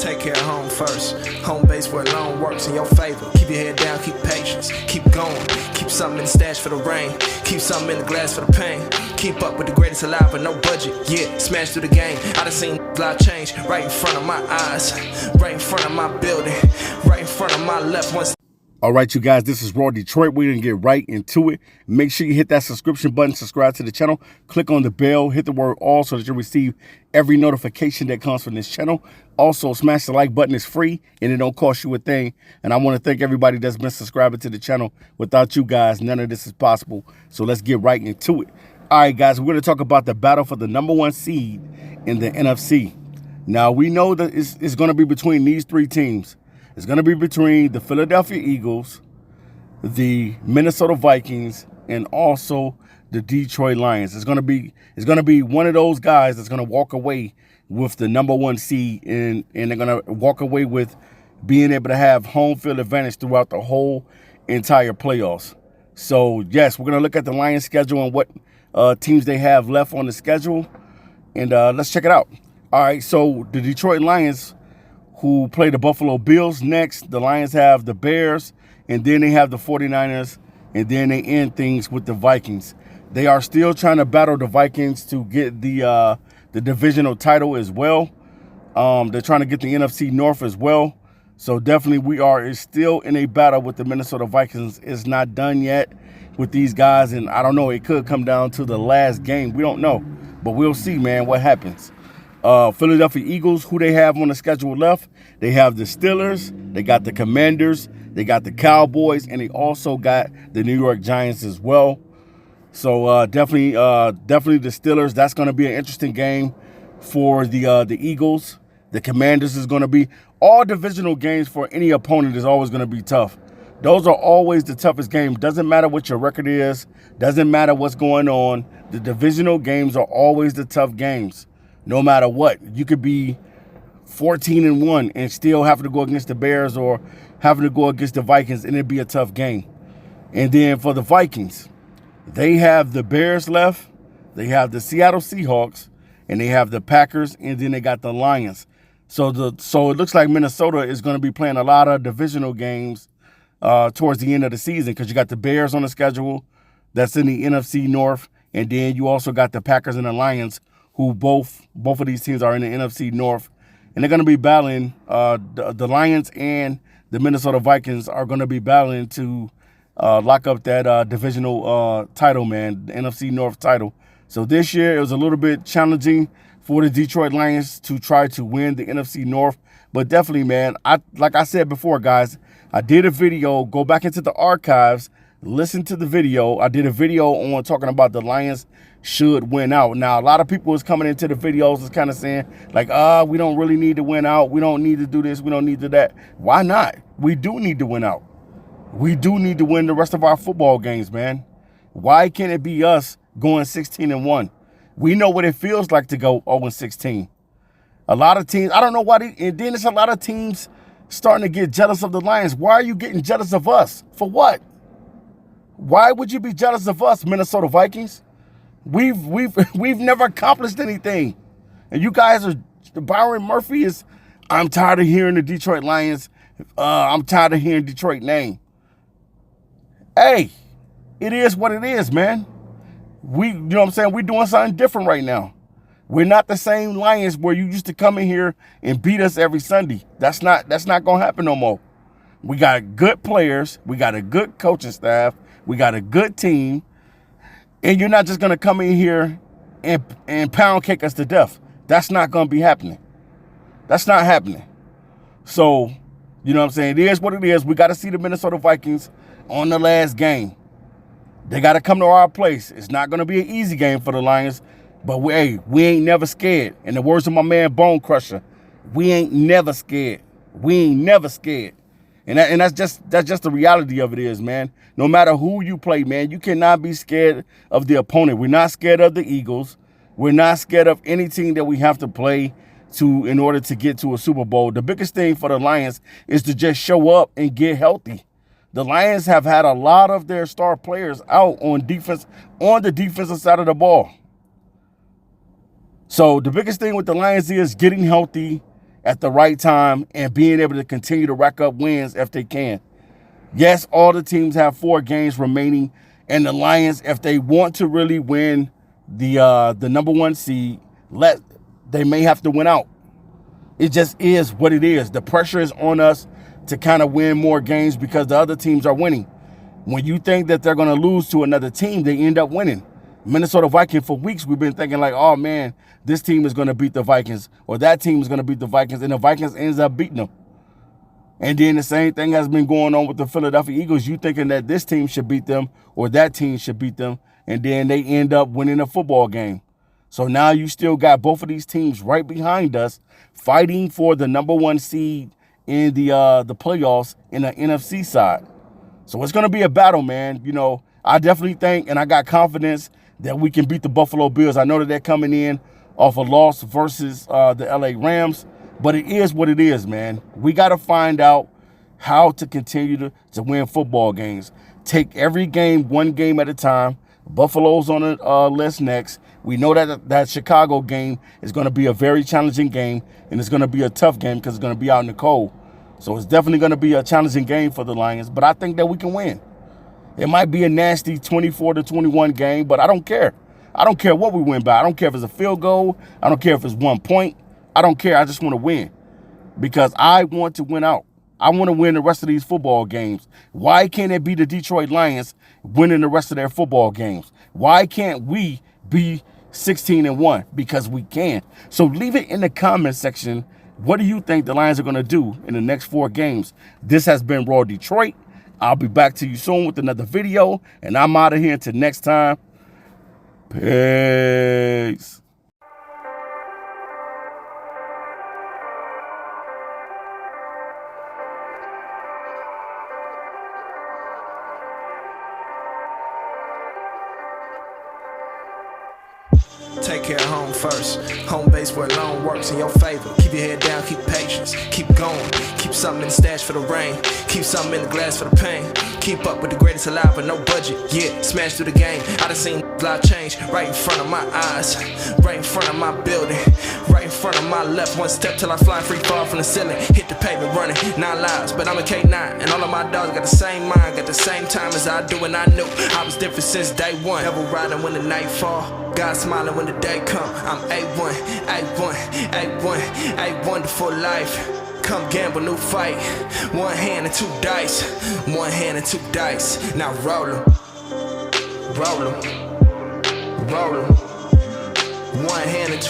take care of home first. Home base where loan works in your favor. Keep your head down, keep patience, keep going. Keep something in the stash for the rain. Keep something in the glass for the pain. Keep up with the greatest alive with no budget. Yeah, smash through the game. I done seen life change right in front of my eyes, right in front of my building, right in front of my left one. All right, you guys, this is Raw Detroit. We're going to get right into it. Make sure you hit that subscription button, subscribe to the channel, click on the bell, hit the word all so that you receive every notification that comes from this channel. Also, smash the like button. It's free and it don't cost you a thing. And I want to thank everybody that's been subscribing to the channel. Without you guys, none of this is possible. So let's get right into it. All right, guys, we're going to talk about the battle for the #1 seed in the NFC. Now, we know that it's going to be between these three teams. It's going to be between the Philadelphia Eagles, the Minnesota Vikings, and also the Detroit Lions. It's going to be one of those guys that's going to walk away with the #1 seed, and they're going to walk away with being able to have home field advantage throughout the whole entire playoffs. So, yes, we're going to look at the Lions schedule and what teams they have left on the schedule, and let's check it out. All right, so the Detroit Lions, who play the Buffalo Bills next. The Lions have the Bears, and then they have the 49ers, and then they end things with the Vikings. They are still trying to battle the Vikings to get the divisional title as well. They're trying to get the NFC North as well. So definitely is still in a battle with the Minnesota Vikings. It's not done yet with these guys, and I don't know. It could come down to the last game. We don't know, but we'll see, man, what happens. Philadelphia Eagles, who they have on the schedule left, they have the Steelers, they got the Commanders, they got the Cowboys, and they also got the New York Giants as well. So definitely the Steelers. That's going to be an interesting game for the Eagles. The Commanders is going to be all divisional games for any opponent is always going to be tough. Those are always the toughest games. Doesn't matter what your record is. Doesn't matter what's going on. The divisional games are always the tough games. No matter what, you could be 14-1 and still having to go against the Bears or having to go against the Vikings, and it'd be a tough game. And then for the Vikings, they have the Bears left, they have the Seattle Seahawks, and they have the Packers, and then they got the Lions. So it looks like Minnesota is going to be playing a lot of divisional games towards the end of the season, because you got the Bears on the schedule that's in the NFC North, and then you also got the Packers and the Lions, who both of these teams are in the NFC North, and they're going to be battling. The Lions and the Minnesota Vikings are going to be battling to lock up that divisional title, man, the NFC North title. So this year it was a little bit challenging for the Detroit Lions to try to win the NFC North, but definitely, man, like I said before, guys, I did a video. Go back into the archives, listen to the video. I did a video on talking about the Lions should win out. Now, a lot of people is coming into the videos is kind of saying, like, we don't really need to win out. We don't need to do this. We don't need to that. Why not? We do need to win out. We do need to win the rest of our football games, man. Why can't it be us going 16-1? We know what it feels like to go 0-16. A lot of teams, I don't know why, and then it's a lot of teams starting to get jealous of the Lions. Why are you getting jealous of us? For what? Why would you be jealous of us, Minnesota Vikings? We've never accomplished anything. And you guys are, Byron Murphy is, I'm tired of hearing the Detroit Lions. I'm tired of hearing Detroit name. Hey, it is what it is, man. You know what I'm saying? We're doing something different right now. We're not the same Lions where you used to come in here and beat us every Sunday. That's not going to happen no more. We got good players. We got a good coaching staff. We got a good team. And you're not just going to come in here and pound cake us to death. That's not going to be happening. That's not happening. So, you know what I'm saying? It is what it is. We got to see the Minnesota Vikings on the last game. They got to come to our place. It's not going to be an easy game for the Lions, but we ain't never scared. In the words of my man Bone Crusher, we ain't never scared. We ain't never scared. And that's just the reality of it is, man. No matter who you play, man, you cannot be scared of the opponent. We're not scared of the Eagles. We're not scared of any team that we have to play in order to get to a Super Bowl. The biggest thing for the Lions is to just show up and get healthy. The Lions have had a lot of their star players out on defense, on the defensive side of the ball. So the biggest thing with the Lions is getting healthy at the right time and being able to continue to rack up wins if they can. Yes, all the teams have 4 games remaining, and the Lions, if they want to really win the number 1 seed, they may have to win out. It just is what it is. The pressure is on us to kind of win more games because the other teams are winning. When you think that they're going to lose to another team, they end up winning. Minnesota Vikings, for weeks, we've been thinking like, oh, man, this team is going to beat the Vikings, or that team is going to beat the Vikings, and the Vikings ends up beating them. And then the same thing has been going on with the Philadelphia Eagles. You thinking that this team should beat them or that team should beat them, and then they end up winning a football game. So now you still got both of these teams right behind us fighting for the number 1 seed in the playoffs in the NFC side. So it's going to be a battle, man. You know, I definitely think, and I got confidence that we can beat the Buffalo Bills. I know that they're coming in off a loss versus the LA Rams, but it is what it is, man. We got to find out how to continue to win football games. Take every game, one game at a time. Buffalo's on the list next. We know that Chicago game is going to be a very challenging game, and it's going to be a tough game because it's going to be out in the cold. So it's definitely going to be a challenging game for the Lions, but I think that we can win. It might be a nasty 24-21 game, but I don't care. I don't care what we win by. I don't care if it's a field goal. I don't care if it's 1 point. I don't care. I just want to win because I want to win out. I want to win the rest of these football games. Why can't it be the Detroit Lions winning the rest of their football games? Why can't we be 16-1? Because we can. So leave it in the comment section. What do you think the Lions are going to do in the next 4 games? This has been Raw Detroit. I'll be back to you soon with another video, and I'm out of here until next time. Peace. Take care of home first. Home base where loan works in your favor. Keep your head down, keep patience, keep going. Keep something in the stash for the rain. Keep something in the glass for the pain. Keep up with the greatest alive, but no budget. Yeah, smash through the game. I done seen life change right in front of my eyes, right in front of my building, right in front of my left. One step till I fly free, fall from the ceiling. Hit the pavement running, 9 lives, but I'm a K9. And all of my dogs got the same mind, got the same time as I do. And I knew I was different since day one. Never riding when the night fall, God smiling when the day come. I'm A1, A1, A1, A1 for life. Come gamble, new fight. 1 hand and 2 dice. 1 hand and 2 dice. Now roll 'em, roll 'em, roll 'em. 1 hand and 2